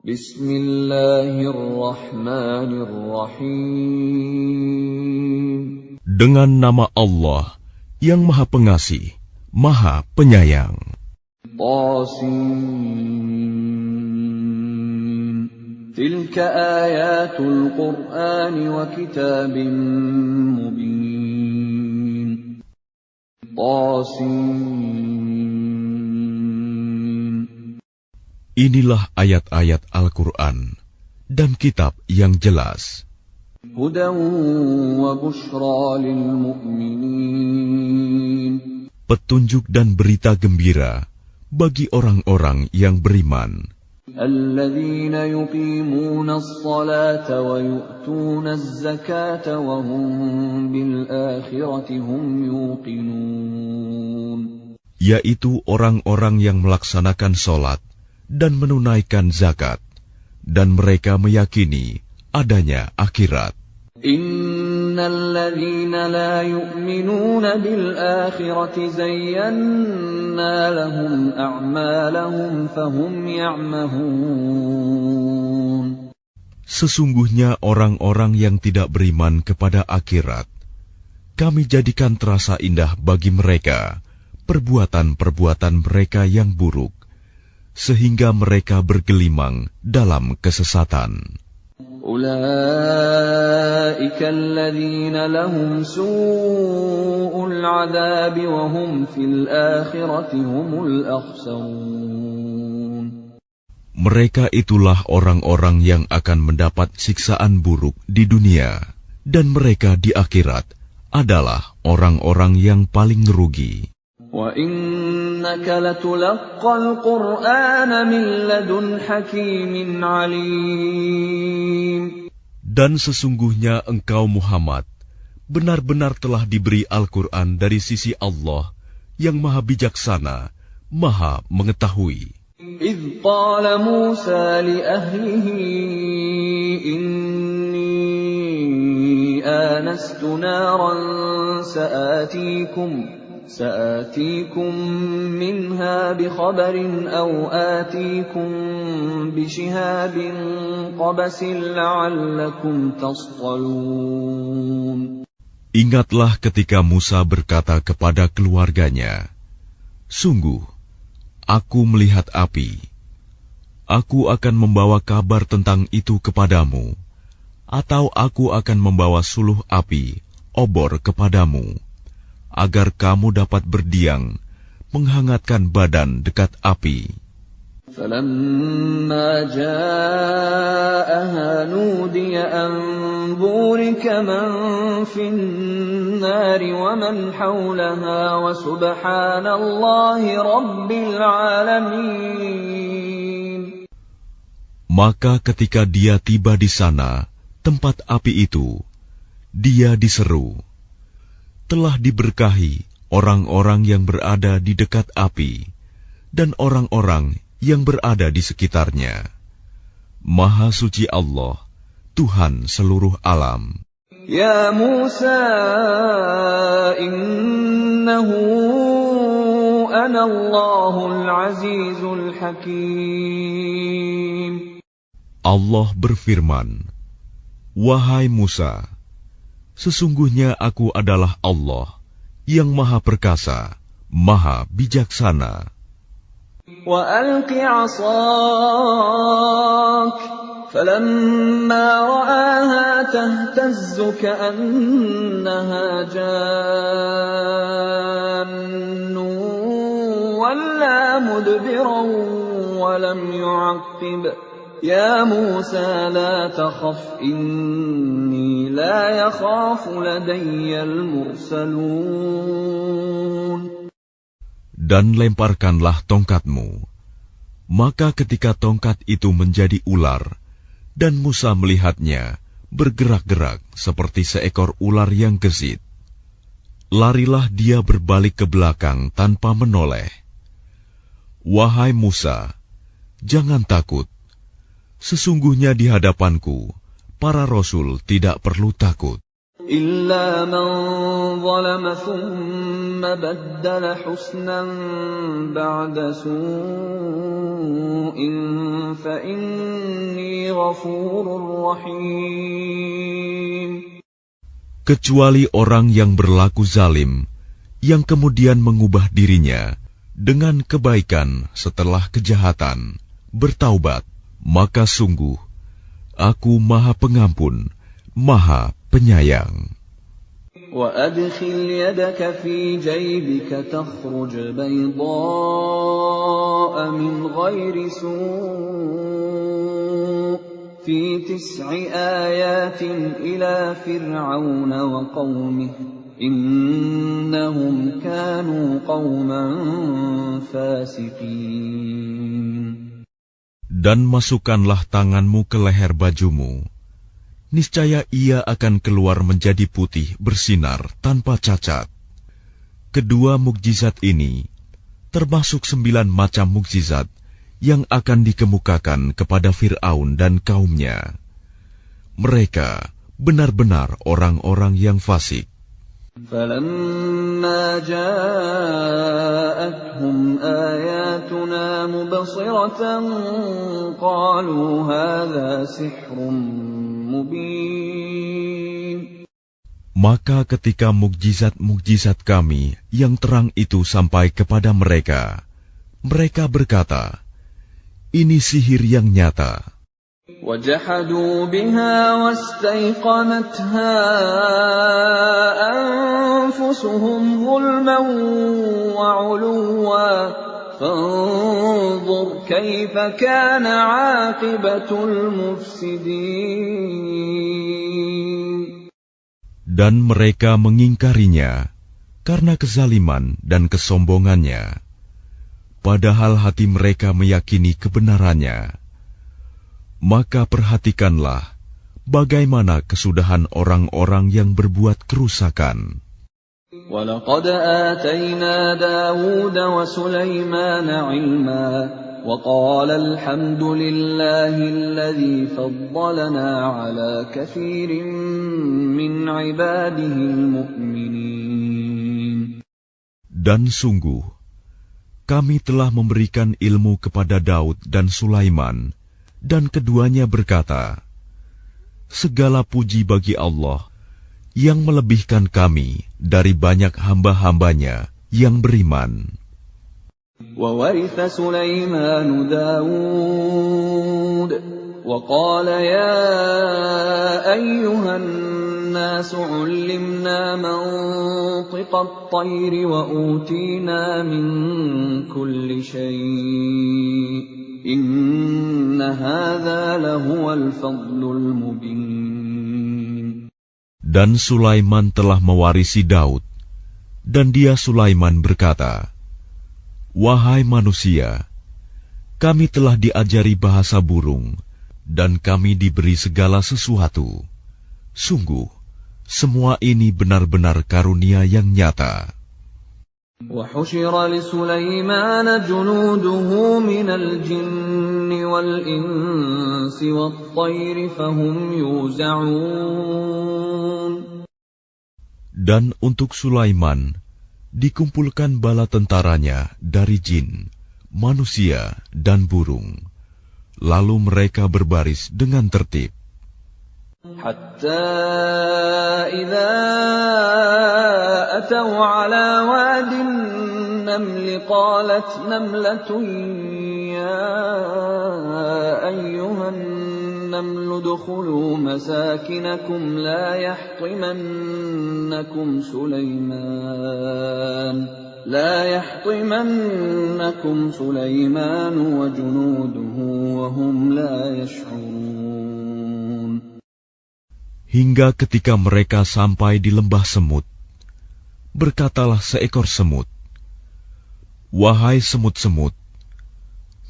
Bismillahirrahmanirrahim. Dengan nama Allah yang Maha Pengasih, Maha Penyayang. Tasin. Tilka ayatul Qur'an wa kitabim mubin. Tasin. Inilah ayat-ayat Al-Quran dan kitab yang jelas. Hudan wa bushra lil mu'minin. Petunjuk dan berita gembira bagi orang-orang yang beriman. Alladzina yuqimuna as-salata wa yu'tuna az-zakata wa hum bil akhirati hum yuqinun. Yaitu orang-orang yang melaksanakan sholat dan menunaikan zakat, dan mereka meyakini adanya akhirat. Innal ladzina la yu'minuna bil akhirati zayyana lahum a'malahum fahum ya'mahun. Sesungguhnya orang-orang yang tidak beriman kepada akhirat, kami jadikan terasa indah bagi mereka perbuatan-perbuatan mereka yang buruk, sehingga mereka bergelimang dalam kesesatan. Ulaika alladzina lahum su'ul 'adzabi wa hum fil akhirati humul akhsarun. Mereka itulah orang-orang yang akan mendapat siksaan buruk di dunia, dan mereka di akhirat adalah orang-orang yang paling rugi. Wa innaka latulaqqal Qur'ana min ladun hakimin 'alim. Dan sesungguhnya engkau Muhammad benar-benar telah diberi Al-Quran dari sisi Allah yang Maha Bijaksana, Maha Mengetahui. Idh qala Musa li ahlihi inni anastu naran سآتيكم منها بخبر أو آتيكم بشهاب قبس لعلكم تصطلون. Ingatlah ketika Musa berkata kepada keluarganya, "Sungguh, aku melihat api. Aku akan membawa kabar tentang itu kepadamu, atau aku akan membawa suluh api, obor kepadamu, agar kamu dapat berdiam, menghangatkan badan dekat api." فَلَمَّا جَاءَهَا نُودِيَ أَن بُورِكَ مَن فِي النَّارِ وَمَنْ حَوْلَهَا وَسُبْحَانَ اللَّهِ رَبِّ الْعَالَمِينَ. Maka ketika dia tiba di sana, tempat api itu, dia diseru, "Telah diberkahi orang-orang yang berada di dekat api, dan orang-orang yang berada di sekitarnya. Maha suci Allah, Tuhan seluruh alam." Ya Musa, innahu ana Allahul Azizul Hakim. Allah berfirman, "Wahai Musa, sesungguhnya aku adalah Allah yang Maha Perkasa, Maha Bijaksana." Wa alqi 'asak falamma ra'aha tahtazzu ka'annaha jannun walla mudbiran wa lam yu'aqqib. Ya Musa la takhaf inni la yakhafu ladayyal mursalun. Dan lemparkanlah tongkatmu. Maka ketika tongkat itu menjadi ular, dan Musa melihatnya bergerak-gerak seperti seekor ular yang gesit, larilah dia berbalik ke belakang tanpa menoleh. Wahai Musa, jangan takut. Sesungguhnya di hadapanku, para rasul tidak perlu takut. إلا من ظلم ثم بدل حسنا بعد سوء فإني غفور رحيم. Kecuali orang yang berlaku zalim, yang kemudian mengubah dirinya dengan kebaikan setelah kejahatan, bertaubat, maka sungguh Aku Maha Pengampun, Maha Penyayang. وَأَدْخِلْ يَدَكَ فِي جَيْبِكَ تَخْرُجْ بَيْضَاءَ مِنْ غَيْرِ سُوءٍ فِي 9 آيَاتٍ إِلَى فِرْعَوْنَ وَقَوْمِهِ إِنَّهُمْ كَانُوا قَوْمًا فَاسِقِينَ. Dan masukkanlah tanganmu ke leher bajumu. Niscaya ia akan keluar menjadi putih bersinar tanpa cacat. Kedua mukjizat ini termasuk 9 macam mukjizat yang akan dikemukakan kepada Fir'aun dan kaumnya. Mereka benar-benar orang-orang yang fasik. فَلَمَّا جَاءَتْهُمْ آيَاتُنَا مُبْصِرَةً قَالُوا هَذَا سِحْرٌ مُبِينٌ. Maka ketika mukjizat-mukjizat kami yang terang itu sampai kepada mereka, mereka berkata, ini sihir yang nyata. وَجَحَدُوا بِهَا وَاسْتَيْقَنَتْهَا أَنفُسُهُمْ ظُلْمًا وَعُلُوًّا فَانظُرْ كَيْفَ كَانَ عَاقِبَةُ الْمُفْسِدِينَ. Dan mereka mengingkarinya karena kezaliman dan kesombongannya, padahal hati mereka meyakini kebenarannya. Maka perhatikanlah bagaimana kesudahan orang-orang yang berbuat kerusakan. وَلَقَدْ آتَيْنَا دَاوُودَ وَسُلَيْمَانَ عِلْمًا وَقَالَ الْحَمْدُ لِلَّهِ الَّذِي فَضَّلَنَا عَلَى كَثِيرٍ مِّنْ عِبَادِهِ الْمُؤْمِنِينَ. Dan sungguh, kami telah memberikan ilmu kepada Daud dan Sulaiman, dan keduanya berkata, segala puji bagi Allah yang melebihkan kami dari banyak hamba-hambanya yang beriman. وَوَرِثَ سُلَيْمَانُ دَاوُودَ وَقَالَ يَا أَيُّهَا النَّاسُ عُلِّمْنَا مَنطِقَ الطَّيْرِ وَأُوتِينَا مِنْ كُلِّ شَيْءٍ إِنَّ هَذَا لَهُوَ الْفَضْلُ الْمُبِينُ. Dan Sulaiman telah mewarisi Daud, dan dia Sulaiman berkata, wahai manusia, kami telah diajari bahasa burung, dan kami diberi segala sesuatu. Sungguh, semua ini benar-benar karunia yang nyata. وَحُشِرَ لِسُلَيْمَانَ جُنُودُهُ مِنَ الْجِنِّ وَالْإِنسِ وَالطَّيْرِ فَهُمْ يُوزَعُونَ. Dan untuk Sulaiman dikumpulkan bala tentaranya dari jin, manusia, dan burung. Lalu mereka berbaris dengan tertib. حتى إذا أتوا على واد النمل قالت نملة يا أيها النمل ادخلوا مساكنكم لا يحطمنكم سليمان وجنوده وهم لا يشعرون. Hingga ketika mereka sampai di lembah semut, berkatalah seekor semut, wahai semut-semut,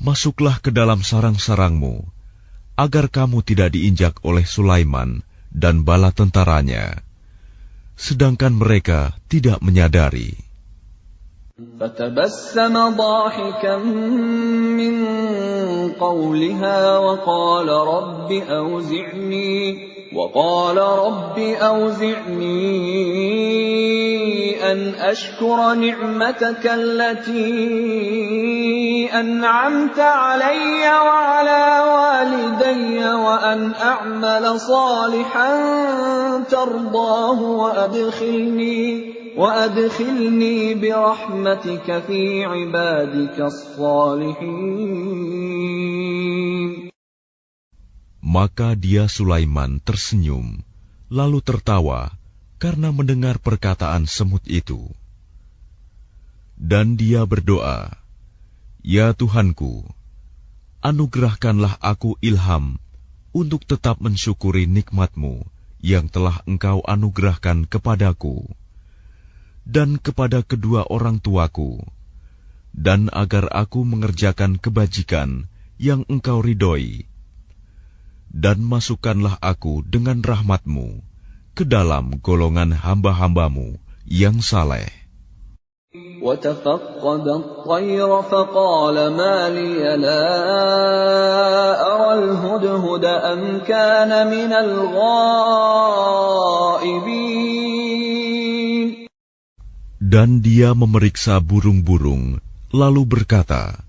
masuklah ke dalam sarang-sarangmu, agar kamu tidak diinjak oleh Sulaiman dan bala tentaranya, sedangkan mereka tidak menyadari. فَتَبَسَّمَ ضَاحِكًا مِّن قَوْلِهَا وَقَالَ رَبِّ أَوْزِعْنِي وقال رب أوزعني أن أشكر نعمتك التي أنعمت علي وعلى والدي وأن أعمل صالحا ترضاه وأدخلني برحمتك في عبادك الصالحين. Maka dia Sulaiman tersenyum, lalu tertawa karena mendengar perkataan semut itu. Dan dia berdoa, "Ya Tuhanku, anugerahkanlah aku ilham untuk tetap mensyukuri nikmat-Mu yang telah Engkau anugerahkan kepadaku dan kepada kedua orang tuaku, dan agar aku mengerjakan kebajikan yang Engkau ridhoi. Dan masukkanlah aku dengan rahmat-Mu ke dalam golongan hamba-hamba-Mu yang saleh." وَتَفَقَّدَ الطَّيْرَ فَقَالَ مَا لِيَ لَا أَرَى الْهُدْهُدَ أَمْ كَانَ مِنَ الْغَائِبِينَ. Dan dia memeriksa burung-burung, lalu berkata,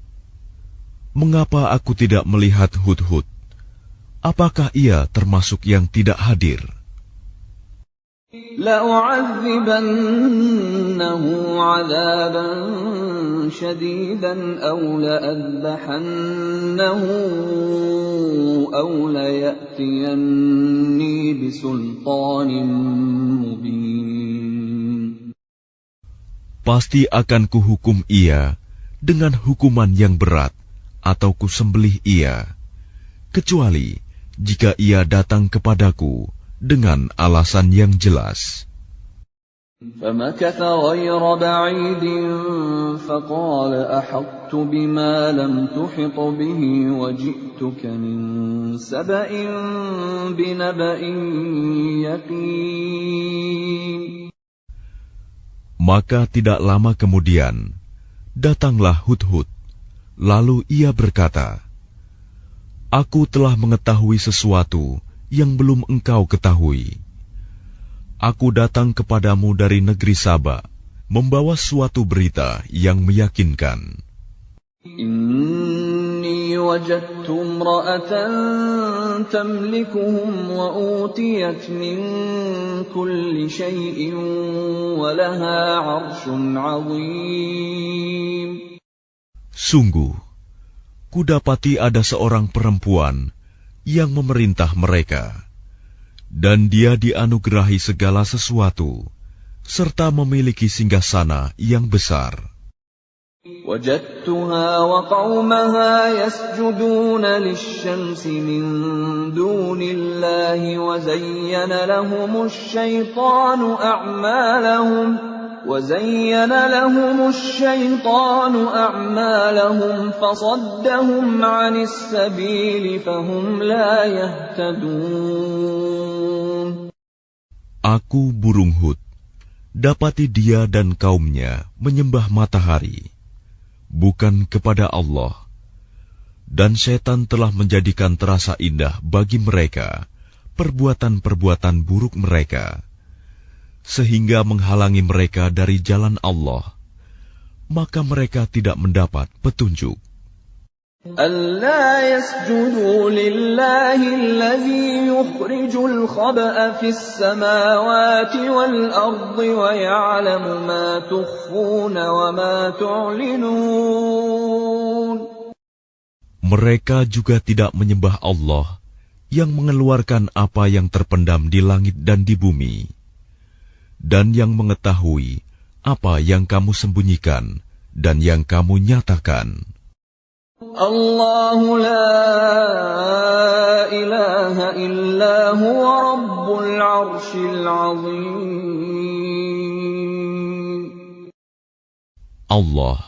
"Mengapa aku tidak melihat hudhud? Apakah ia termasuk yang tidak hadir?" لَأُعَذِّبَنَّهُ عَذَابًا شَدِيدًا أَوْ لَأَذْبَحَنَّهُ أَوْ لَيَأْتِيَنِّي بِسُلْطَانٍ مُبِينٍ. Pasti akan kuhukum ia dengan hukuman yang berat, atau kusembelih ia, kecuali jika ia datang kepadaku dengan alasan yang jelas. فَمَكَثَ غَيْرَ بَعِيدٍ فَقَالَ أَحَطتُ بِمَا لَمْ تُحِطْ بِهِ وَجِئْتُكَ مِنْ سَبَإٍ بِنَبَإٍ يَقِينٍ. Maka tidak lama kemudian datanglah Hudhud, lalu ia berkata, "Aku telah mengetahui sesuatu yang belum engkau ketahui. Aku datang kepadamu dari negeri Saba, membawa suatu berita yang meyakinkan. Inni wajadtu imra'atan tamlikuhum wa utiyat min kulli shay'in wa laha 'arshun 'azim." Sungguh, kudapati ada seorang perempuan yang memerintah mereka, dan dia dianugerahi segala sesuatu, serta memiliki singgasana yang besar. وجدتها وقومها يسجدون للشمس من دون الله وزين لهم الشيطان أعمالهم فصدهم عن السبيل فهم لا يهتدون. Aku burung Hud, dapati dia dan kaumnya menyembah matahari, bukan kepada Allah, dan setan telah menjadikan terasa indah bagi mereka perbuatan-perbuatan buruk mereka, sehingga menghalangi mereka dari jalan Allah, maka mereka tidak mendapat petunjuk. أَلَّا يَسْجُدُوا لِلَّهِ الَّذِي يُخْرِجُ الْخَبْءَ فِي السَّمَاوَاتِ وَالْأَرْضِ وَيَعْلَمُ مَا تُخْفُونَ وَمَا تُعْلِنُونَ. Mereka juga tidak menyembah Allah yang mengeluarkan apa yang terpendam di langit dan di bumi, dan yang mengetahui apa yang kamu sembunyikan dan yang kamu nyatakan. Allahu la ilaha illa huwa rabbul arshil azim. Allah,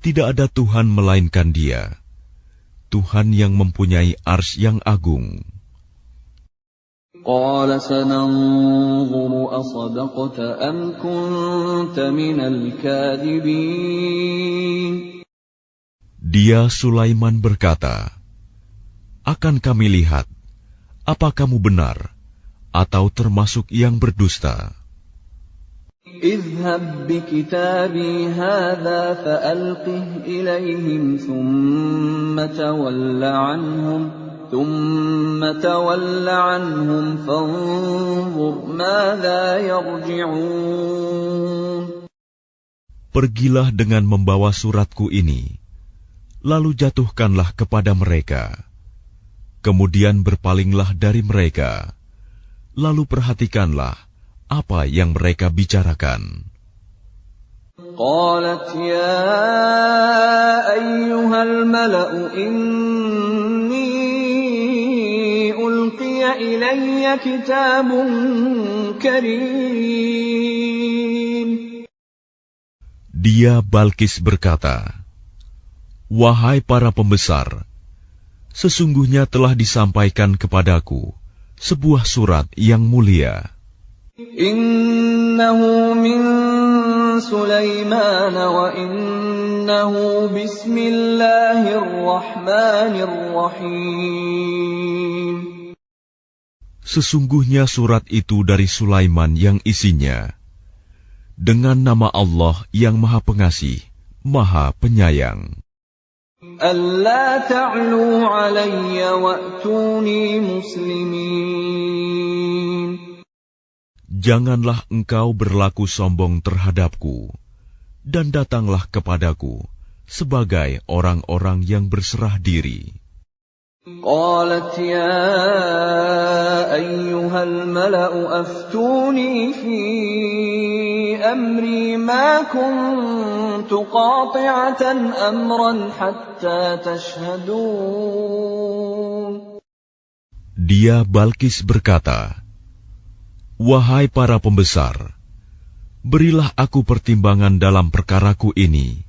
tidak ada Tuhan melainkan Dia, Tuhan yang mempunyai arsy yang agung. Qala sananzuru asadaqta am kunta minal kadhibin. Dia Sulaiman berkata, "Akan kami lihat, apa kamu benar atau termasuk yang berdusta. اذهب بكتابي هذا فألقه إليهم ثم تول عنهم فانظر ماذا يرجعون. Pergilah dengan membawa suratku ini, lalu jatuhkanlah kepada mereka. Kemudian berpalinglah dari mereka, lalu perhatikanlah apa yang mereka bicarakan. قالت يا أيها الملأ إني ألقي إلي كتاب كريم. Dia Balkis berkata, "Wahai para pembesar, sesungguhnya telah disampaikan kepadaku sebuah surat yang mulia. Innahu min Sulaiman wa innahu bismillahirrahmanirrahim." Sesungguhnya surat itu dari Sulaiman yang isinya, dengan nama Allah yang Maha Pengasih, Maha Penyayang. Alla ta'lu 'alayya wa'tuni muslimin. Janganlah engkau berlaku sombong terhadapku, dan datanglah kepadaku sebagai orang-orang yang berserah diri. Qalat ya ayyuhal mala'u aftuni fi amri ma kuntu qati'atan amran hatta tashhadun. Dia Balkis berkata, "Wahai para pembesar, berilah aku pertimbangan dalam perkaraku ini.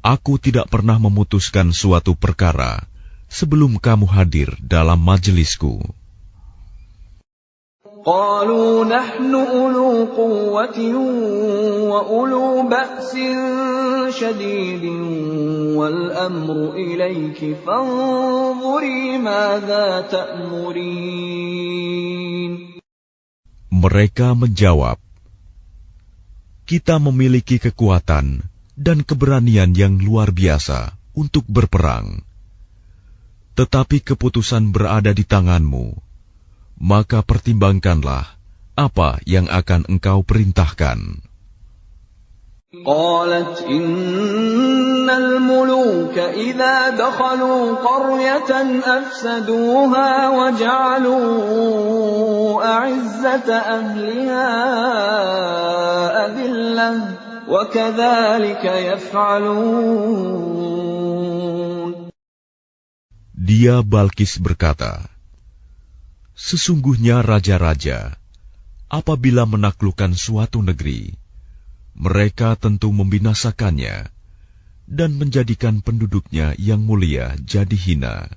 Aku tidak pernah memutuskan suatu perkara sebelum kamu hadir dalam majelisku." Qalu nahnu ulu quwwatin wa ulu ba'sin shadidin wal amru ilayki fanzuri madza ta'murin. Mereka menjawab, "Kita memiliki kekuatan dan keberanian yang luar biasa untuk berperang. Tetapi keputusan berada di tanganmu, maka pertimbangkanlah apa yang akan engkau perintahkan." Qalat innal muluka idza dakhalu qaryatan afsaduha wa ja'alu a'izzata ahliha adillah wa kadzalika yaf'alun. Dia Balkis berkata, "Sesungguhnya raja-raja, apabila menaklukkan suatu negeri, mereka tentu membinasakannya dan menjadikan penduduknya yang mulia jadi hina.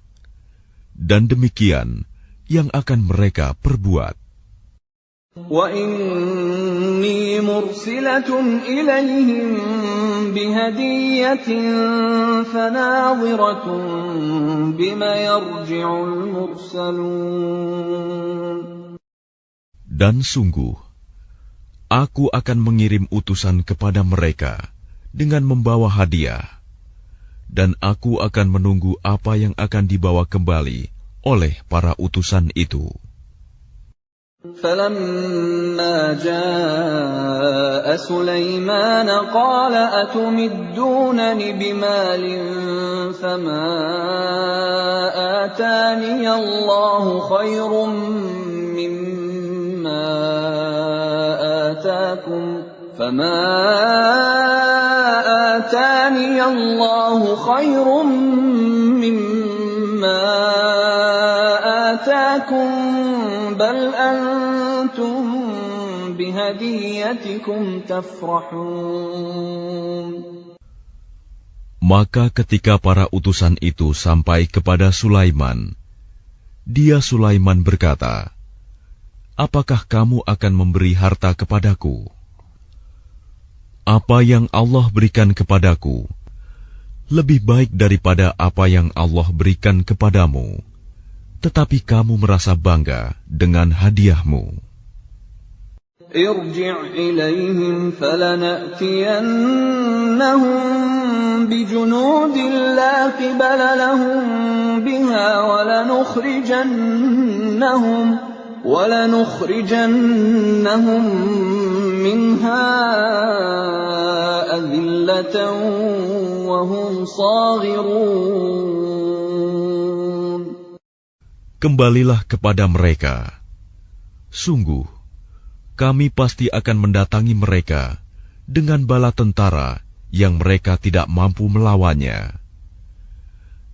Dan demikian yang akan mereka perbuat." Wa inni mursilatun ilayhim bihadiyatin fanadhiratun bima yarji'ul mursalun. Dan sungguh, aku akan mengirim utusan kepada mereka dengan membawa hadiah, dan aku akan menunggu apa yang akan dibawa kembali oleh para utusan itu. فَلَمَّا جَاءَ سُلَيْمَانَ قَالَ أَتُمِدُّونَنِ بِمَالٍ فَمَا آتَانِيَ اللَّهُ خَيْرٌ مِّمَّا آتَاكُمْ بَلْ أَنْتُمْ بِهَدِيَّتِكُمْ تَفْرَحُونَ. Maka ketika para utusan itu sampai kepada Sulaiman, dia Sulaiman berkata, "Apakah kamu akan memberi harta kepadaku? Apa yang Allah berikan kepadaku lebih baik daripada apa yang Allah berikan kepadamu, tetapi kamu merasa bangga dengan hadiahmu. ارجع إليهم فلنأتينهم بجنود لا قبل لهم بها ولنخرجنهم منها أذلة وهم صاغرون. Kembalilah kepada mereka. Sungguh, kami pasti akan mendatangi mereka dengan bala tentara yang mereka tidak mampu melawannya.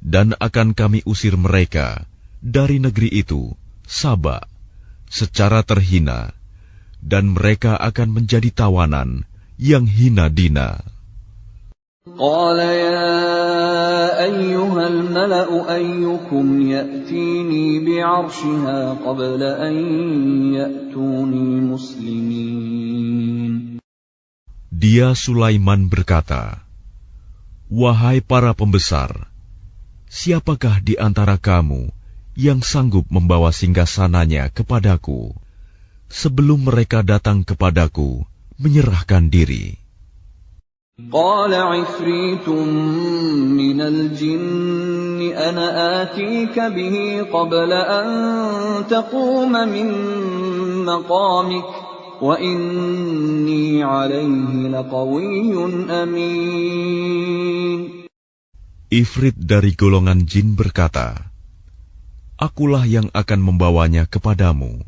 Dan akan kami usir mereka dari negeri itu, Saba, secara terhina, dan mereka akan menjadi tawanan yang hina dina. قال يا أيها الملأ أيكم يأتيني بعرشها قبل أن يأتوني مسلمين. Dia Sulaiman berkata, "Wahai para pembesar, siapakah di antara kamu yang sanggup membawa singgasananya kepadaku sebelum mereka datang kepadaku menyerahkan diri?" قال عفريت من الجن أنا آتيك به قبل أن تقوم من مقامك وإني عليه لقوي أمين. Ifrit dari golongan jin berkata, "Akulah yang akan membawanya kepadamu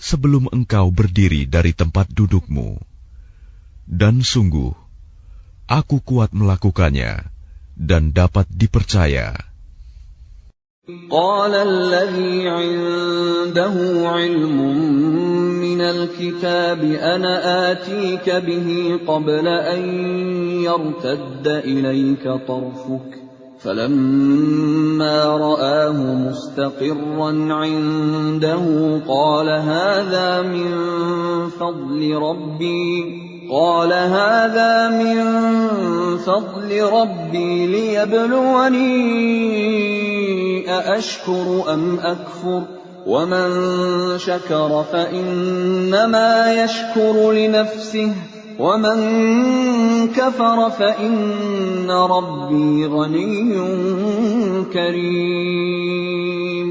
sebelum engkau berdiri dari tempat dudukmu. Dan sungguh, aku kuat melakukannya dan dapat dipercaya." قال الذي عنده علم من الكتاب أنا آتيك به قبل أن يرتد إليك طرفك فلما رآه مستقرا عنده قال هذا من فضل ربي ليبلوني أأشكر أم أكفر ومن شكر فإنما يشكر لنفسه ومن كفر فإن ربي غني كريم.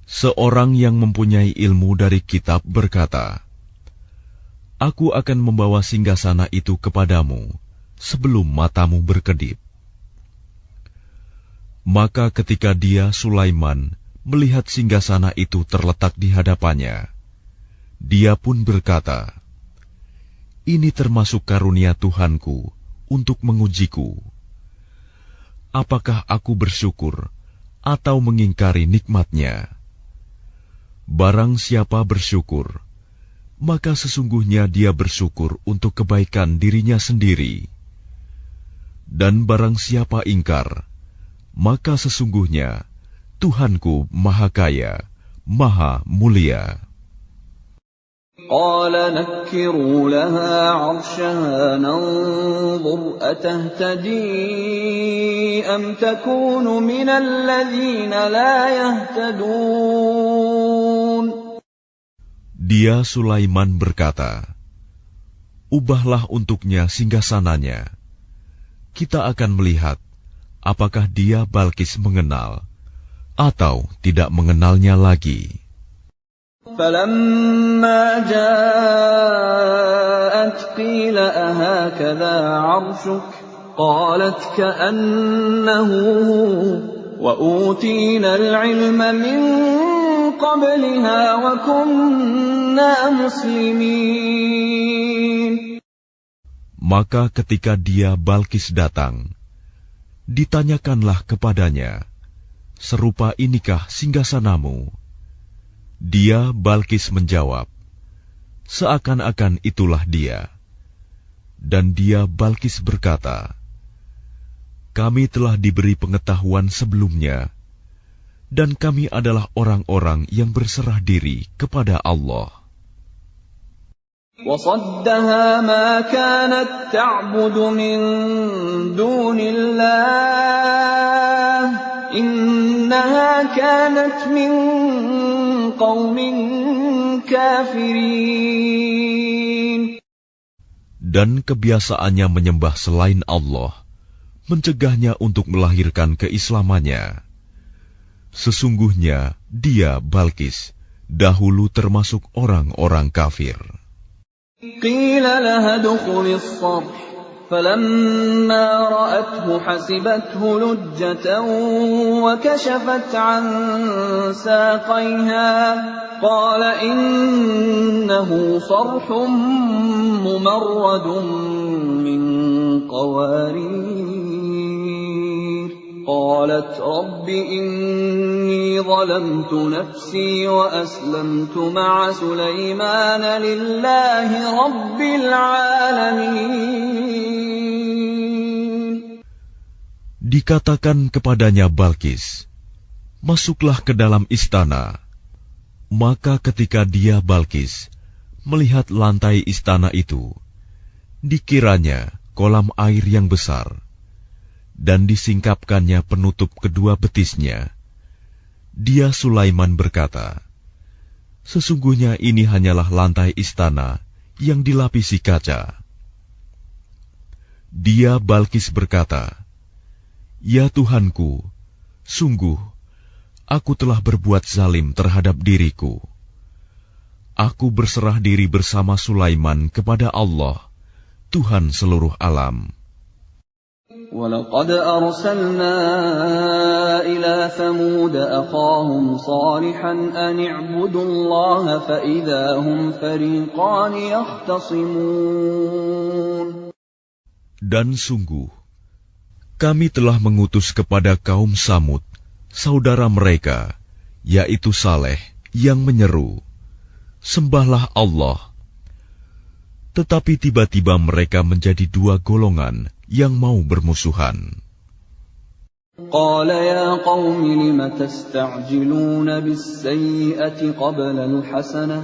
Seorang yang mempunyai ilmu dari kitab berkata, "Aku akan membawa singgasana itu kepadamu sebelum matamu berkedip." Maka ketika dia, Sulaiman, melihat singgasana itu terletak di hadapannya, dia pun berkata, "Ini termasuk karunia Tuhanku untuk mengujiku. Apakah aku bersyukur atau mengingkari nikmatnya? Barang siapa bersyukur, maka sesungguhnya dia bersyukur untuk kebaikan dirinya sendiri. Dan barang siapa ingkar, maka sesungguhnya Tuhanku Maha Kaya, Maha Mulia." قال نكروا لها عرشها ننظر أتهتدي أم تكون من الذين لا يهتدون. Dia Sulaiman berkata, "Ubahlah untuknya singgasananya. Kita akan melihat apakah dia Balkis mengenal atau tidak mengenalnya lagi." فلما جاءت قيل أهكذا عرشك قالت كأنه وأوتينا العلم من قبلها وكنا مسلمين. Maka ketika dia Balkis datang, ditanyakanlah kepadanya, "Serupa inikah singgasanamu?" Dia Balkis menjawab, "Seakan-akan itulah dia." Dan dia Balkis berkata, "Kami telah diberi pengetahuan sebelumnya, dan kami adalah orang-orang yang berserah diri kepada Allah." وصدها ما كانت تعبد من دون الله إنها كانت من قوم كافرين. Dan kebiasaannya menyembah selain Allah mencegahnya untuk melahirkan keislamannya. Sesungguhnya dia, Balkis, dahulu termasuk orang-orang kafir. Qila laha dukhuli as-sarh falamma ra'athu hasibathu lujjatan wa kashafat 'an saqayha qala innahu sarhun mumarradun min qawarir. قالت رب إني ظلمت نفسي وأسلمت مع سليمان لله رب العالمين. Dikatakan kepadanya Balkis, masuklah ke dalam istana. Maka ketika dia, Balkis, melihat lantai istana itu, dikiranya kolam air yang besar, dan disingkapkannya penutup kedua betisnya. Dia, Sulaiman, berkata, sesungguhnya ini hanyalah lantai istana yang dilapisi kaca. Dia, Balkis, berkata, ya Tuhanku, sungguh, aku telah berbuat zalim terhadap diriku. Aku berserah diri bersama Sulaiman kepada Allah, Tuhan seluruh alam. وَلَقَدْ أَرْسَلْنَا إِلَى ثَمُودَ أَخَاهُمْ صَالِحًا أَنِ اعْبُدُوا اللَّهَ فَإِذَا هُمْ فَرِيقَانِ يَخْتَصِمُونَ. Dan sungguh, kami telah mengutus kepada kaum Samud, saudara mereka, yaitu Saleh, yang menyeru, sembahlah Allah. Tetapi tiba-tiba mereka menjadi dua golongan yang mau bermusuhan. قال يا قوم لم تستعجلون بالسيئة قبل الحسنة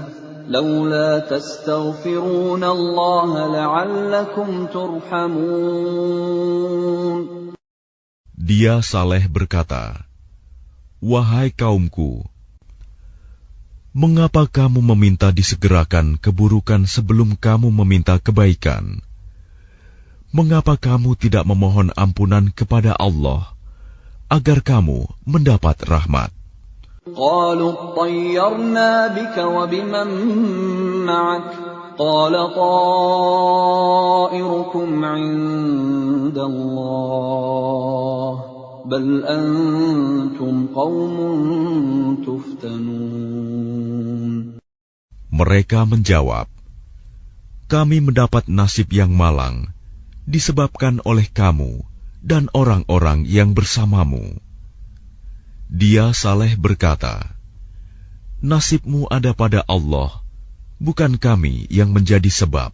لولا تستغفرون الله لعلكم ترحمون. Dia, Saleh, berkata, wahai kaumku, mengapa kamu meminta disegerakan keburukan sebelum kamu meminta kebaikan? Mengapa kamu tidak memohon ampunan kepada Allah agar kamu mendapat rahmat? قالوا اطيرنا بك وبمن معك قال طائركم عند الله بل أنتم قوم تفتنون. Mereka menjawab, kami mendapat nasib yang malang disebabkan oleh kamu dan orang-orang yang bersamamu. Dia, Saleh, berkata, nasibmu ada pada Allah, bukan kami yang menjadi sebab.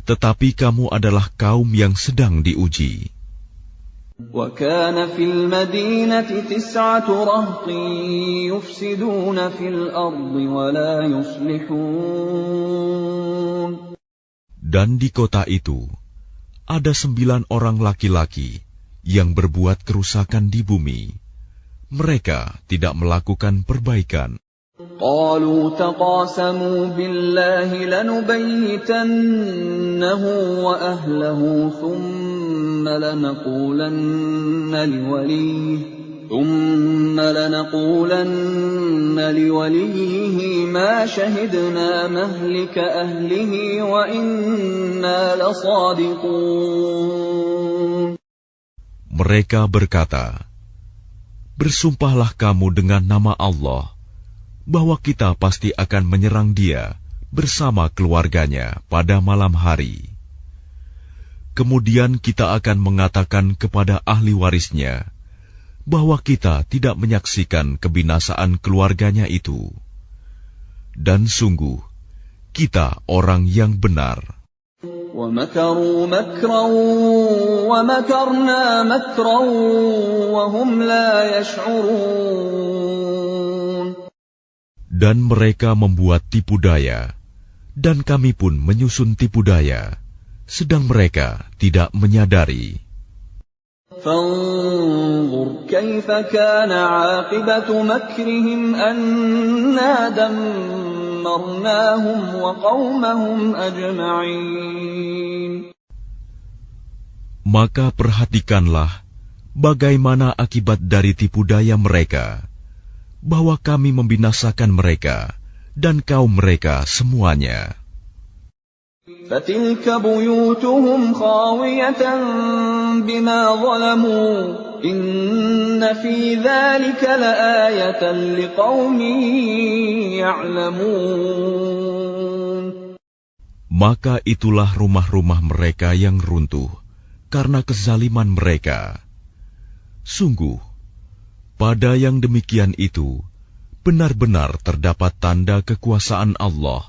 Tetapi kamu adalah kaum yang sedang diuji. وَكَانَ فِي الْمَدِينَةِ 9 رَهْطٍ يُفْسِدُونَ فِي الْأَرْضِ وَلَا يُصْلِحُونَ. Dan di kota itu ada 9 orang laki-laki yang berbuat kerusakan di bumi. Mereka tidak melakukan perbaikan. قالوا تقاسموا بالله لنبيتنه وأهله ثم لنقولن لوليه ما شهدنا مهلك أهله وإنا لصادقون. Mereka berkata, bersumpahlah kamu dengan nama Allah bahwa kita pasti akan menyerang dia bersama keluarganya pada malam hari. Kemudian kita akan mengatakan kepada ahli warisnya bahwa kita tidak menyaksikan kebinasaan keluarganya itu. Dan sungguh, kita orang yang benar. وَمَكَرُوا مَكْرًا وَمَكَرْنَا مَكْرًا وَهُمْ لَا يَشْعُرُونَ. Dan mereka membuat tipu daya, dan kami pun menyusun tipu daya, sedang mereka tidak menyadari. فانظر كيف كان عاقبة مكرهم أنا دمرناهم وقومهم أجمعين. Maka perhatikanlah bagaimana akibat dari tipu daya mereka, bahwa kami membinasakan mereka dan kaum mereka semuanya. فَتِلْكَ بُيُوتُهُمْ خَاوِيَةً بِمَا ظَلَمُوا إِنَّ فِي ذَلِكَ لَآيَةً لِقَوْمٍ يَعْلَمُونَ. Maka itulah rumah-rumah mereka yang runtuh karena kezaliman mereka. Sungguh, pada yang demikian itu benar-benar terdapat tanda kekuasaan Allah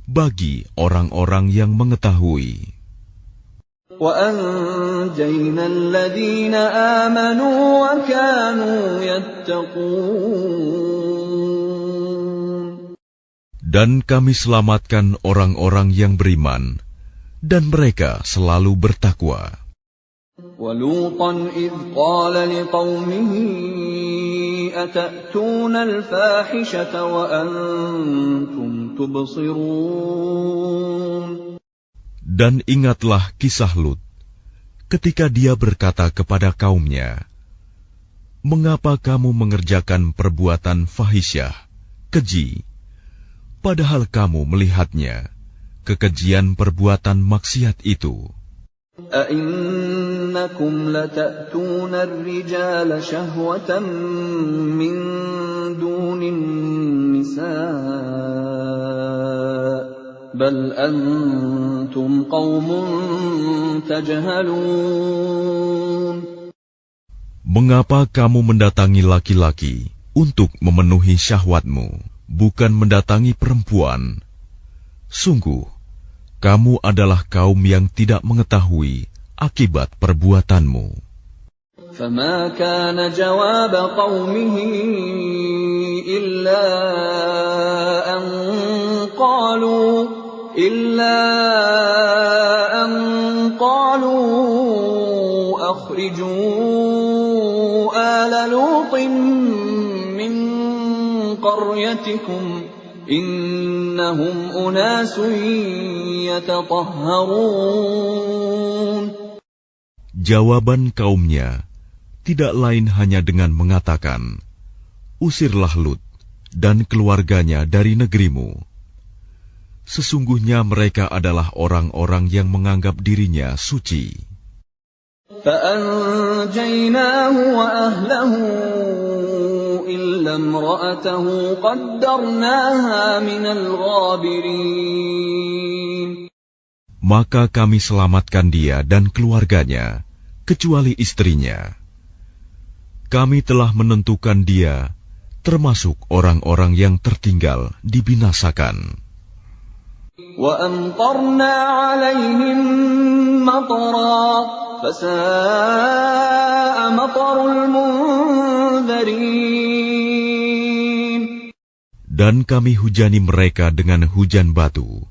bagi orang-orang yang mengetahui. وَأَنْجَيْنَا الَّذِينَ آمَنُوا وَكَانُوا يَتَّقُونَ. Dan kami selamatkan orang-orang yang beriman, dan mereka selalu bertakwa. وَلُوطًا إِذْ قَالَ لِقَوْمِهِ أَتَأْتُونَ الْفَاحِشَةَ وَأَنْتُمْ تُبْصِرُونَ. Dan ingatlah kisah Lut, ketika dia berkata kepada kaumnya, "Mengapa kamu mengerjakan perbuatan fahisyah, keji, padahal kamu melihatnya, kekejian perbuatan maksiat itu? أَإِنَّكُمْ لَتَأْتُونَ الرِّجَالَ شَهْوَةً مِّن دُونِ النِّسَاءِ بَلْ أَنْتُمْ قَوْمٌ تَجْهَلُونَ. Mengapa kamu mendatangi laki-laki untuk memenuhi syahwatmu, bukan mendatangi perempuan? Sungguh, kamu adalah kaum yang tidak mengetahui akibat perbuatanmu." فَمَا كَانَ جَوَابَ قَوْمِهِ إِلَّا أَنْ قَالُوا أَخْرِجُوا آلَ لُوطٍ مِّن قَرْيَتِكُمْ إِنَّهُمْ أُنَاسٌ يَتَطَهَّرُونَ. Jawaban kaumnya tidak lain hanya dengan mengatakan, "Usirlah Lut dan keluarganya dari negerimu. Sesungguhnya mereka adalah orang-orang yang menganggap dirinya suci." فَأَنْجَيْنَاهُ وَأَهْلَهُ إِلَّا امْرَأَتَهُ قَدَّرْنَاهَا مِنَ الْغَابِرِينَ. Maka kami selamatkan dia dan keluarganya, kecuali istrinya. Kami telah menentukan dia termasuk orang-orang yang tertinggal dibinasakan. وَأَمْطَرْنَا عَلَيْهِمْ مَطَرًا فَسَاءَ مَطَرُ الْمُنذَرِينَ. Dan kami hujani mereka dengan hujan batu,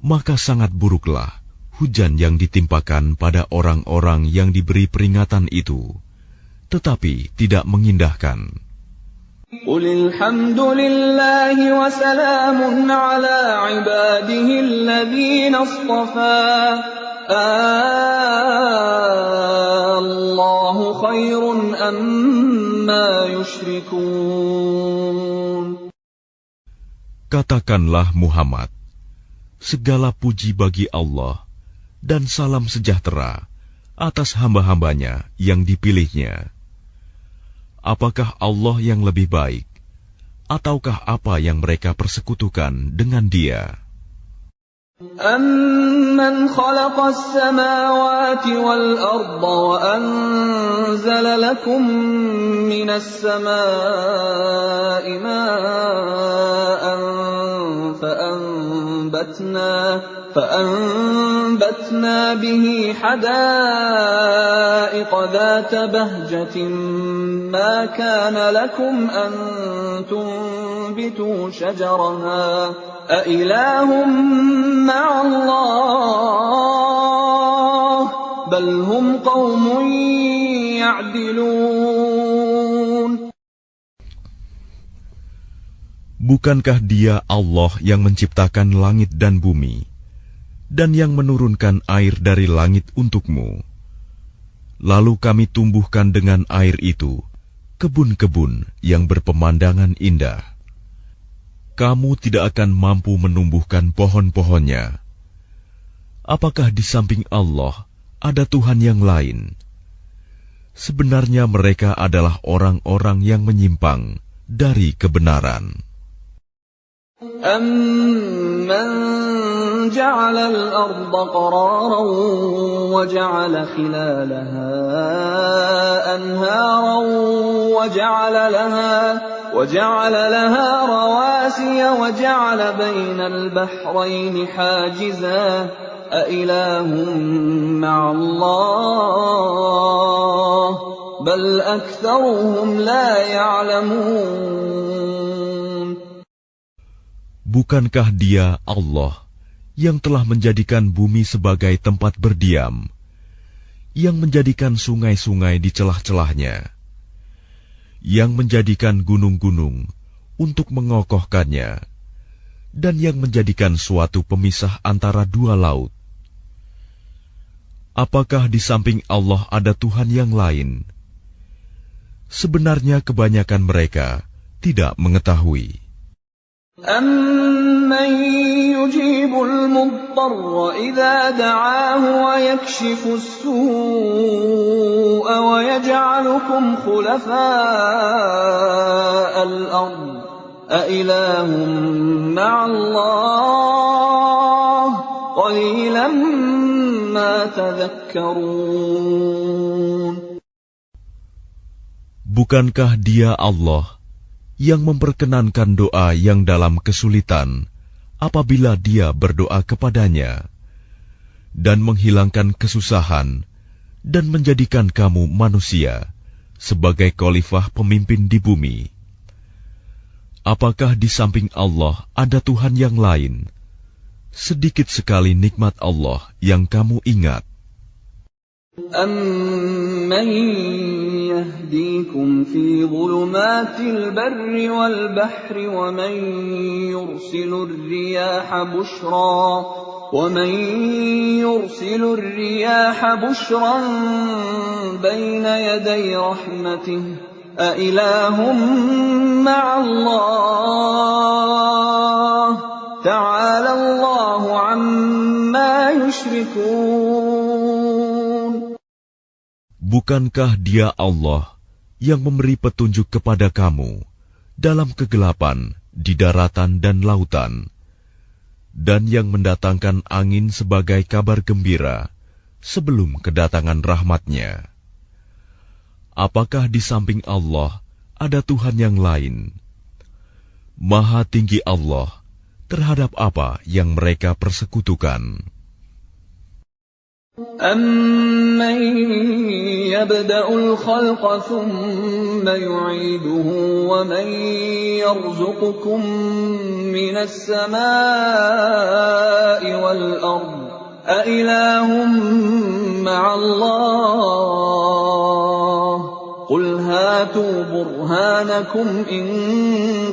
maka sangat buruklah hujan yang ditimpakan pada orang-orang yang diberi peringatan itu, tetapi tidak mengindahkan. قُلِ الْحَمْدُ لِلَّهِ وَسَلَامٌ عَلَىٰ عِبَادِهِ الَّذِينَ اصْطَفَىٰ اللَّهُ خَيْرٌ أَمَّا يُشْرِكُونَ. Katakanlah Muhammad, segala puji bagi Allah dan salam sejahtera atas hamba-hambanya yang dipilihnya. Apakah Allah yang lebih baik, ataukah apa yang mereka persekutukan dengan Dia? أَمَّنْ خَلَقَ السَّمَاوَاتِ وَالْأَرْضَ وَأَنزَلَ لَكُم مِّنَ السَّمَاءِ مَاءً فَأَنبَتْنَا بِهِ حَدَائِقَ ذَاتَ بَهْجَةٍ مَّا كَانَ لَكُمْ أَن تُنبِتُوا شَجَرَهَا أَإِلَٰهٌ مَّعَ اللَّهِ بَلْ هُمْ قَوْمٌ يعدلون Bukankah Dia Allah yang menciptakan langit dan bumi, dan yang menurunkan air dari langit untukmu? Lalu kami tumbuhkan dengan air itu kebun-kebun yang berpemandangan indah. Kamu tidak akan mampu menumbuhkan pohon-pohonnya. Apakah di samping Allah ada Tuhan yang lain? Sebenarnya mereka adalah orang-orang yang menyimpang dari kebenaran. أَمَّنْ جَعَلَ الْأَرْضَ قَرَارًا وَجَعَلَ خِلَالَهَا أَنْهَارًا وَجَعَلَ لَهَا رَوَاسِيَ وَجَعَلَ بَيْنَ الْبَحْرَيْنِ حَاجِزًا أَإِلَٰهٌ مَّعَ اللَّهِ بَلْ أَكْثَرُهُمْ لَا يَعْلَمُونَ Bukankah Dia Allah yang telah menjadikan bumi sebagai tempat berdiam, yang menjadikan sungai-sungai di celah-celahnya, yang menjadikan gunung-gunung untuk mengokohkannya, dan yang menjadikan suatu pemisah antara dua laut? Apakah di samping Allah ada Tuhan yang lain? Sebenarnya kebanyakan mereka tidak mengetahui. أَمَّن يُجِيبُ الْمُضْطَرَّ إِذَا دَعَاهُ وَيَكْشِفُ السُّوءَ وَيَجْعَلُكُمْ خُلَفَاءَ الْأَرْضِ أَإِلَٰهٌ مَّعَ اللَّهِ قَلِيلًا مَّا تَذَكَّرُونَ Bukankah Dia Allah yang memperkenankan doa yang dalam kesulitan apabila Dia berdoa kepadanya, dan menghilangkan kesusahan, dan menjadikan kamu manusia sebagai khalifah pemimpin di bumi? Apakah di samping Allah ada Tuhan yang lain? Sedikit sekali nikmat Allah yang kamu ingat. أَمَّن يَهْدِيكُمْ فِي ظُلُمَاتِ الْبَرِّ وَالْبَحْرِ وَمَن يُرْسِلُ الرِّيَاحَ بُشْرًا بَيْنَ يَدَيْ رَحْمَتِهِ أَإِلَٰهٌ مَّعَ اللَّهِ تَعَالَى اللَّهُ عَمَّا يُشْرِكُونَ Bukankah Dia Allah yang memberi petunjuk kepada kamu dalam kegelapan di daratan dan lautan, dan yang mendatangkan angin sebagai kabar gembira sebelum kedatangan rahmat-Nya? Apakah di samping Allah ada Tuhan yang lain? Maha tinggi Allah terhadap apa yang mereka persekutukan. أَمَّن يَبْدَأُ الْخَلْقَ ثُمَّ يُعِيدُهُ وَمَن يَرْزُقُكُم مِّنَ السَّمَاءِ وَالْأَرْضِ أَإِلَٰهٌ مَّعَ اللَّهِ قُلْ هَاتُوا بُرْهَانَكُمْ إِن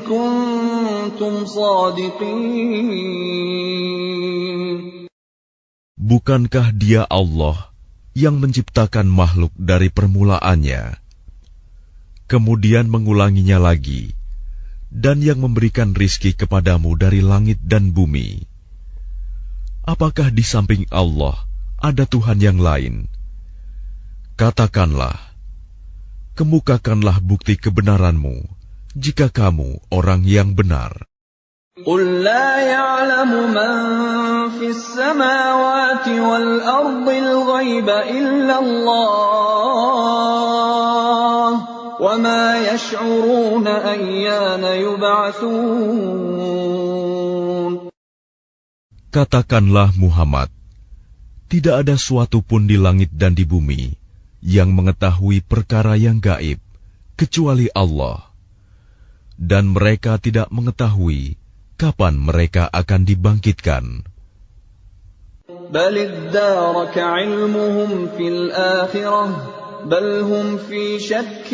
كُنتُمْ صَادِقِينَ Bukankah Dia Allah yang menciptakan makhluk dari permulaannya, kemudian mengulanginya lagi, dan yang memberikan rizki kepadamu dari langit dan bumi? Apakah di samping Allah ada Tuhan yang lain? Katakanlah, kemukakanlah bukti kebenaranmu jika kamu orang yang benar. قُل لَّا يَعْلَمُ مَن فِي السَّمَاوَاتِ وَالْأَرْضِ الْغَيْبَ إِلَّا اللَّهُ وَمَا يَشْعُرُونَ أَيَّانَ يُبْعَثُونَ Katakanlah Muhammad, tidak ada suatu pun di langit dan di bumi yang mengetahui perkara yang gaib kecuali Allah, dan mereka tidak mengetahui kapan mereka akan dibangkitkan. بَلِ ادَّارَكَ عِلْمُهُمْ فِي الْآخِرَةِ بل هم في شك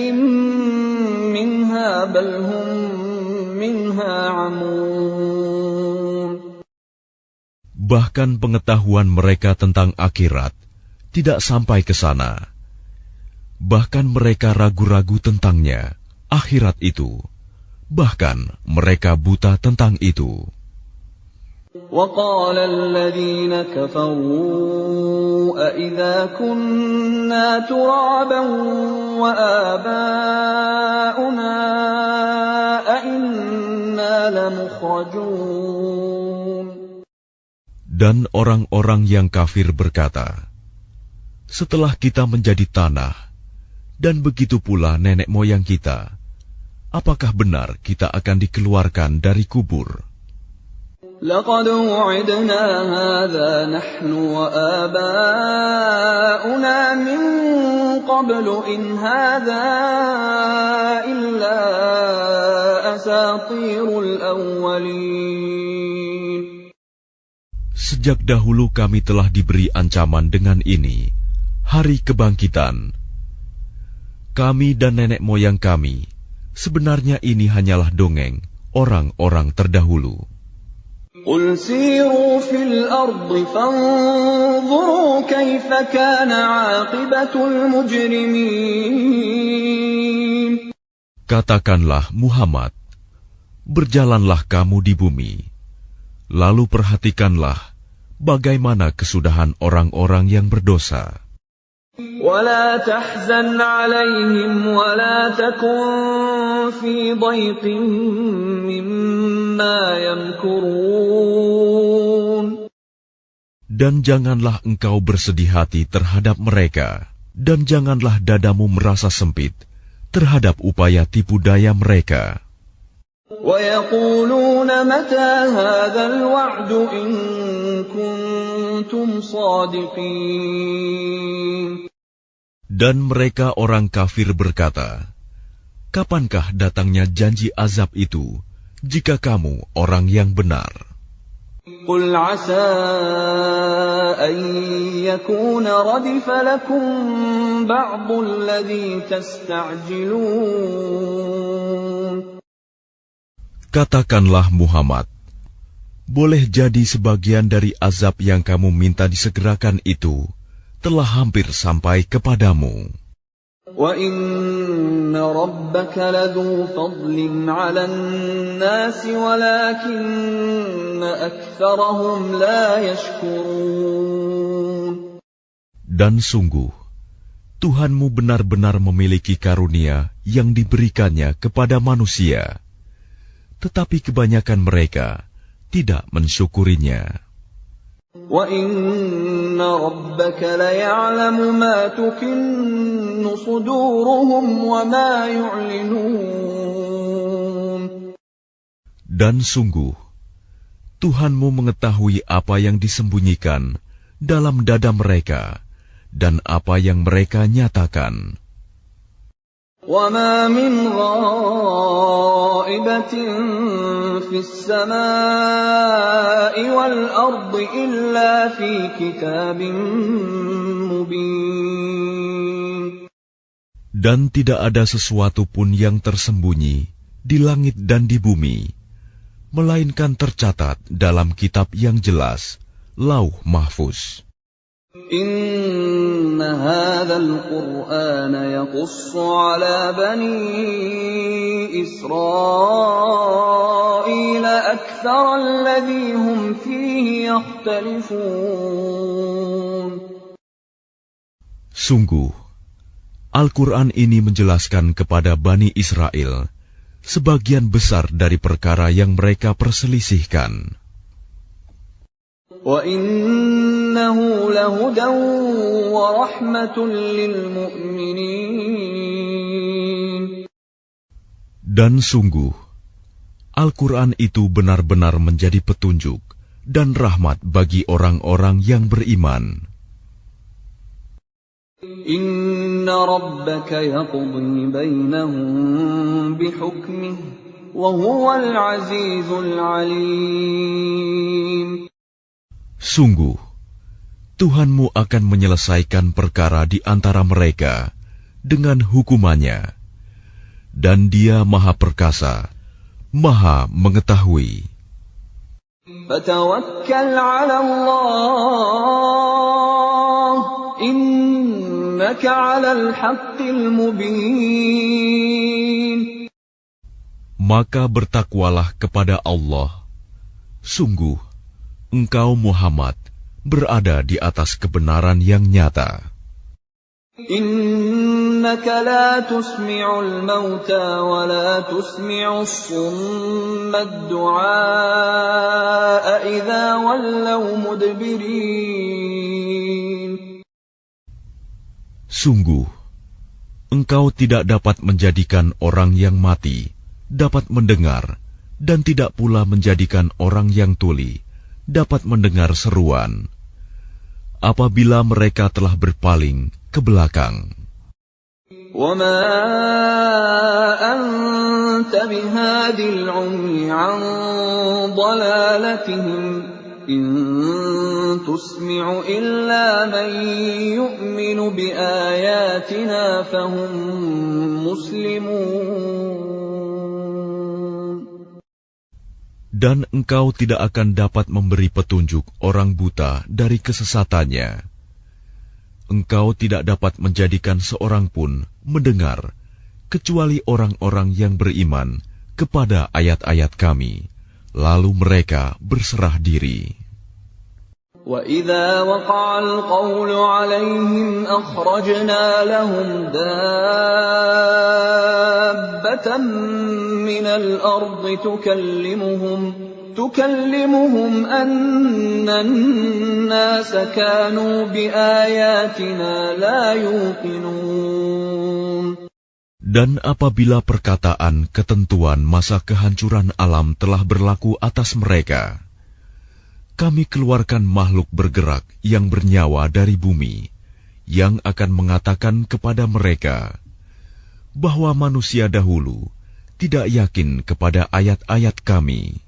منها بل هم منها عمون. Bahkan pengetahuan mereka tentang akhirat tidak sampai ke sana. Bahkan mereka ragu-ragu tentangnya, akhirat itu. Bahkan mereka buta tentang itu. وقال الذين كفروا أإذا كنا ترابا وآباؤنا أإنا لمخرجون. Dan orang-orang yang kafir berkata, setelah kita menjadi tanah, dan begitu pula nenek moyang kita, apakah benar kita akan dikeluarkan dari kubur? لقد وعدنا هذا نحن وآباؤنا من قبل إن هذا إلا أساطير الأولين. Sejak dahulu kami telah diberi ancaman dengan ini, hari kebangkitan. Kami dan nenek moyang kami, sebenarnya ini hanyalah dongeng orang-orang terdahulu. قل سيروا في الأرض فانظروا كيف كان عاقبة المجرمين. Katakanlah Muhammad, berjalanlah kamu di bumi, lalu perhatikanlah bagaimana kesudahan orang-orang yang berdosa. ولا تحزن عليهم ولا تكن في ضيق مما يمكرون. Dan janganlah engkau bersedih hati terhadap mereka, dan janganlah dadamu merasa sempit terhadap upaya tipu daya mereka. ويقولون متى هذا الوعد إن كنتم صادقين. Dan mereka orang kafir berkata, kapankah datangnya janji azab itu, jika kamu orang yang benar? قل عسى أن يكون ردف لكم بعض الذي تستعجلون. Katakanlah Muhammad, boleh jadi sebagian dari azab yang kamu minta disegerakan itu telah hampir sampai kepadamu. وَإِنَّ رَبَّكَ لَذُو فَضْلٍ عَلَى النَّاسِ وَلَكِنَّ أَكْثَرَهُمْ لَا يَشْكُرُونَ. Dan sungguh, Tuhanmu benar-benar memiliki karunia yang diberikannya kepada manusia, tetapi kebanyakan mereka tidak mensyukurinya. وَإِنَّ رَبَّكَ لَيَعْلَمُ مَا تُكِنُّ صُدُورُهُمْ وَمَا يُعْلِنُونَ. Dan sungguh, Tuhanmu mengetahui apa yang disembunyikan dalam dada mereka dan apa yang mereka nyatakan. وَمَا مِنْ غَائِبَةٍ فِي السَّمَاءِ وَالْأَرْضِ إِلَّا فِي كِتَابٍ مُبِينٍ. Dan tidak ada sesuatu pun yang tersembunyi di langit dan di bumi, melainkan tercatat dalam kitab yang jelas, Lauh Mahfuz. إِنَّ هَذَا الْقُرْآنَ يَقُصُّ عَلَى بَنِي إِسْرَائِيلَ أَكْثَرَ الَّذِي هُمْ فِيهِ يَخْتَلِفُونَ. Sungguh, Al-Quran ini menjelaskan kepada Bani Israel sebagian besar dari perkara yang mereka perselisihkan. وَإِنَّهُ لَهُدًى وَرَحْمَةٌ لِّلْمُؤْمِنِينَ. Dan sungguh, Al-Quran itu benar-benar menjadi petunjuk dan rahmat bagi orang-orang yang beriman. Inna rabbaka yaqdi bainahum bihukmihi wa huwal azizul alim. Sungguh, Tuhanmu akan menyelesaikan perkara di antara mereka dengan hukumannya. Dan Dia Maha Perkasa, Maha Mengetahui. Fatawakkal 'ala Allah, innaka 'alal haqqil mubin. Maka bertakwalah kepada Allah. Sungguh, engkau Muhammad berada di atas kebenaran yang nyata. Innaka la tusmi'ul mauta wa la tusmi'us summa ad-du'a idza wallaw mudbirin. Sungguh, engkau tidak dapat menjadikan orang yang mati dapat mendengar, dan tidak pula menjadikan orang yang tuli dapat mendengar seruan apabila mereka telah berpaling ke belakang. وَمَا أَنْتَ بِهَادِ الْعُمْيِ عَنْ ضَلَالَتِهِمْ إِنْ تُسْمِعُ إِلَّا مَنْ يُؤْمِنُ بِآيَاتِنَا فَهُمْ مُسْلِمُونَ. Dan engkau tidak akan dapat memberi petunjuk orang buta dari kesesatannya. Engkau tidak dapat menjadikan seorang pun mendengar, kecuali orang-orang yang beriman kepada ayat-ayat kami, lalu mereka berserah diri. وَإِذَا وَقَعَ الْقَوْلُ عَلَيْهِمْ أَخْرَجْنَا لَهُمْ دَابَّةً مِّنَ الْأَرْضِ تُكَلِّمُهُمْ أَنَّ النَّاسَ كَانُوا بِآيَاتِنَا لَا يُوقِنُونَ. Dan apabila perkataan ketentuan masa kehancuran alam telah berlaku atas mereka, kami keluarkan makhluk bergerak yang bernyawa dari bumi, yang akan mengatakan kepada mereka bahwa manusia dahulu tidak yakin kepada ayat-ayat kami.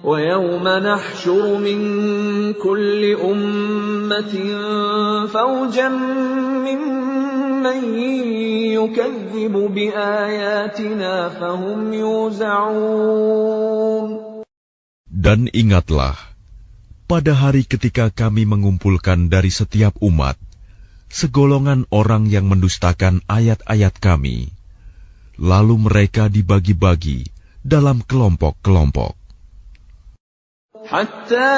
وَيَوْمَ نَحْشُرُ مِنْ كُلِّ أُمَّةٍ فَوْجًا مِّمَّنْ يُكَذِّبُ بِآيَاتِنَا فَهُمْ يُوزَعُونَ. Dan ingatlah, pada hari ketika kami mengumpulkan dari setiap umat segolongan orang yang mendustakan ayat-ayat kami, lalu mereka dibagi-bagi dalam kelompok-kelompok. Hatta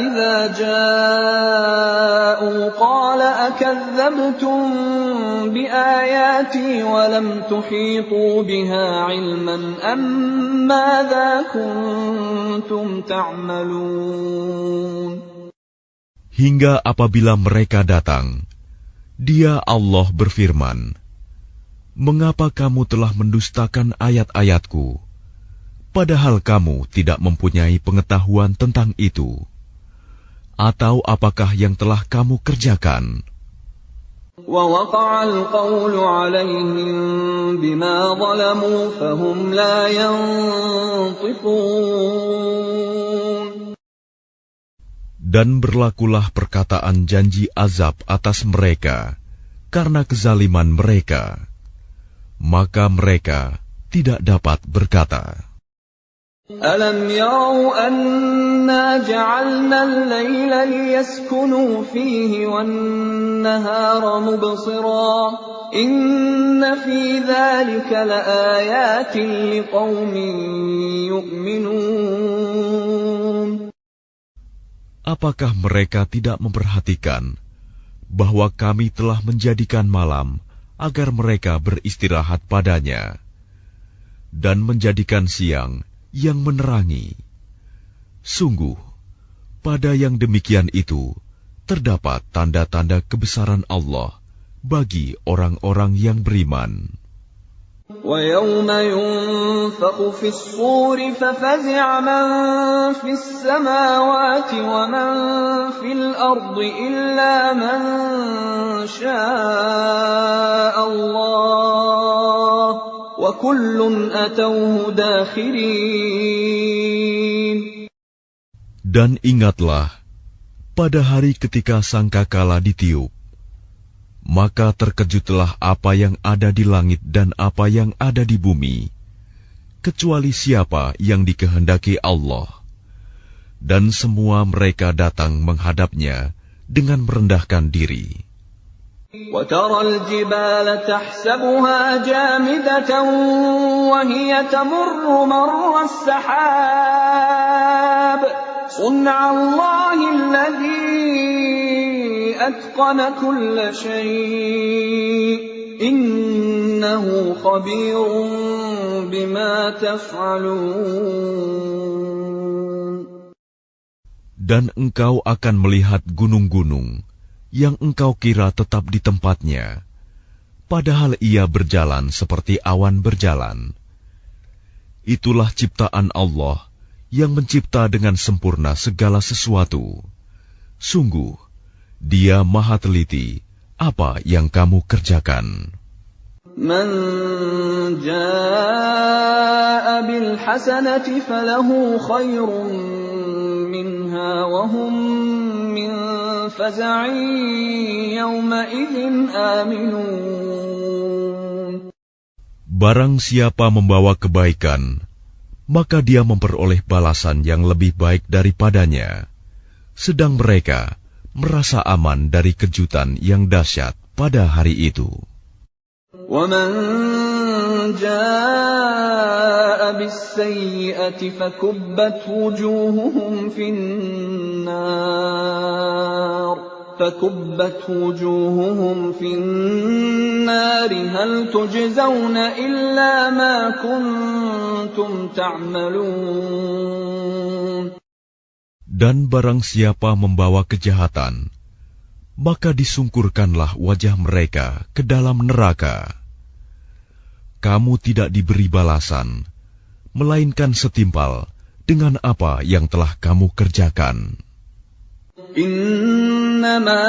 idza ja'u qala akadzabtum biayati wa lam tuhitu biha ilman am madza kuntum ta'malun. Hingga apabila mereka datang, Dia Allah berfirman, "Mengapa kamu telah mendustakan ayat-ayatku, padahal kamu tidak mempunyai pengetahuan tentang itu? Atau apakah yang telah kamu kerjakan?" وَوَقَعَ الْقَوْلُ عَلَيْهِمْ بِمَا ظَلَمُوا فَهُمْ لَا يَنطِقُونَ. Dan berlakulah perkataan janji azab atas mereka karena kezaliman mereka, maka mereka tidak dapat berkata. أَلَمْ يَرَوْا أَنَّا جَعَلْنَا اللَّيْلَ لِيَسْكُنُوا فِيهِ وَالنَّهَارَ مُبْصِرًا إِنَّ فِي ذَلِكَ لَآيَاتٍ لِقَوْمٍ يُؤْمِنُونَ. Apakah mereka tidak memperhatikan bahwa kami telah menjadikan malam agar mereka beristirahat padanya, dan menjadikan siang yang menerangi? Sungguh, pada yang demikian itu terdapat tanda-tanda kebesaran Allah bagi orang-orang yang beriman. وَيَوْمَ يُنفَخُ فِي الصُّورِ فَفَزِعَ مَن فِي السَّمَاوَاتِ وَمَن فِي الْأَرْضِ إِلَّا مَن شَاءَ اللَّهُ وَكُلٌّ أَتَوْهُ دَاخِرِينَ. Dan ingatlah, pada hari ketika sangkakala ditiup, maka terkejutlah apa yang ada di langit dan apa yang ada di bumi, kecuali siapa yang dikehendaki Allah. Dan semua mereka datang menghadapnya dengan merendahkan diri. وَتَرَى الْجِبَالَ تَحْسَبُهَا جَامِدَةً وَهِيَ تَمُرُّ مَرَّ السَّحَابِ صُنْعَ اللَّهِ الَّذِي أَتْقَنَ كُلَّ شَيْءٍ إِنَّهُ خَبِيرٌ بِمَا تَفْعَلُونَ. Dan engkau akan melihat gunung-gunung yang engkau kira tetap di tempatnya, padahal ia berjalan seperti awan berjalan. Itulah ciptaan Allah yang mencipta dengan sempurna segala sesuatu. Sungguh, Dia Maha Teliti apa yang kamu kerjakan. Man jaa'a bil hasanati falahu khairun minha wa hum min faza'in yawma idzin aminun. Barang siapa membawa kebaikan, maka dia memperoleh balasan yang lebih baik daripadanya, sedang mereka merasa aman dari kejutan yang dahsyat pada hari itu. وَمَنْ جَاءَ بِالسَّيِّئَةِ فَكُبَّتْ وُجُوهُهُمْ فِي النَّارِ هَلْ تُجْزَوْنَ إِلَّا مَا كُنْتُمْ تَعْمَلُونَ. Dan barang siapa membawa kejahatan, maka disungkurkanlah wajah mereka ke dalam neraka. Kamu tidak diberi balasan, melainkan setimpal dengan apa yang telah kamu kerjakan. Innama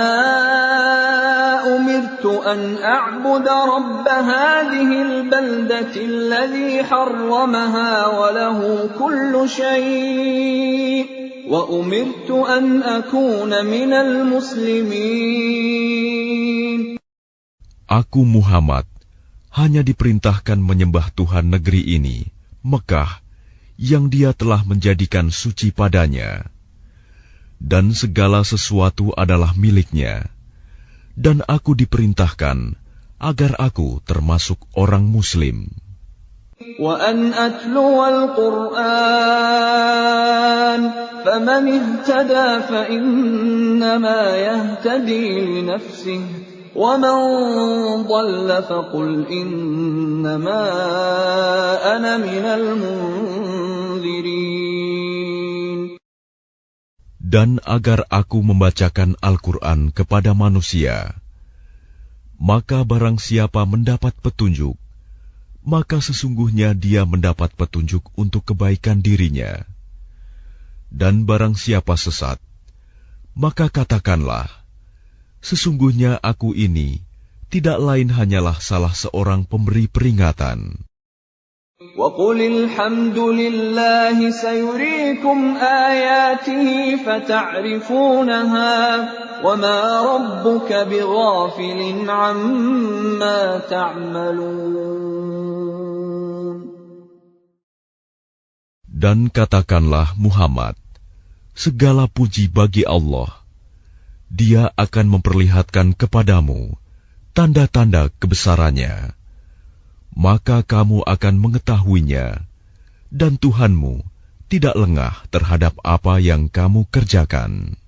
umirtu an a'buda rabb hadhihi al-baldati alladhi harramaha wa lahu kullu shay'. Wa umirtu an akuna minal muslimin. Aku Muhammad hanya diperintahkan menyembah Tuhan negeri ini, Mekah, yang Dia telah menjadikan suci padanya. Dan segala sesuatu adalah miliknya. Dan aku diperintahkan agar aku termasuk orang Muslim. وَأَنْ أَتْلُوَ الْقُرْآنَ فَمَنِ اهْتَدَى فَإِنَّمَا يَهْتَدِي لِنَفْسِهِ وَمَنْ ضَلَّ فَقُلْ إِنَّمَا أَنَا مِنَ الْمُنْذِرِينَ. Dan agar aku membacakan Al-Quran kepada manusia, maka barang siapa mendapat petunjuk, maka sesungguhnya dia mendapat petunjuk untuk kebaikan dirinya. Dan barang siapa sesat, maka katakanlah, sesungguhnya aku ini tidak lain hanyalah salah seorang pemberi peringatan. وَقُلِ الْحَمْدُ لِلَّهِ سَيُرِيكُمْ آيَاتِهِ فَتَعْرِفُونَهَا وَمَا رَبُّكَ بِغَافِلٍ عَمَّا تَعْمَلُونَ. Dan katakanlah Muhammad, segala puji bagi Allah. Dia akan memperlihatkan kepadamu tanda-tanda kebesarannya. Maka kamu akan mengetahuinya, dan Tuhanmu tidak lengah terhadap apa yang kamu kerjakan.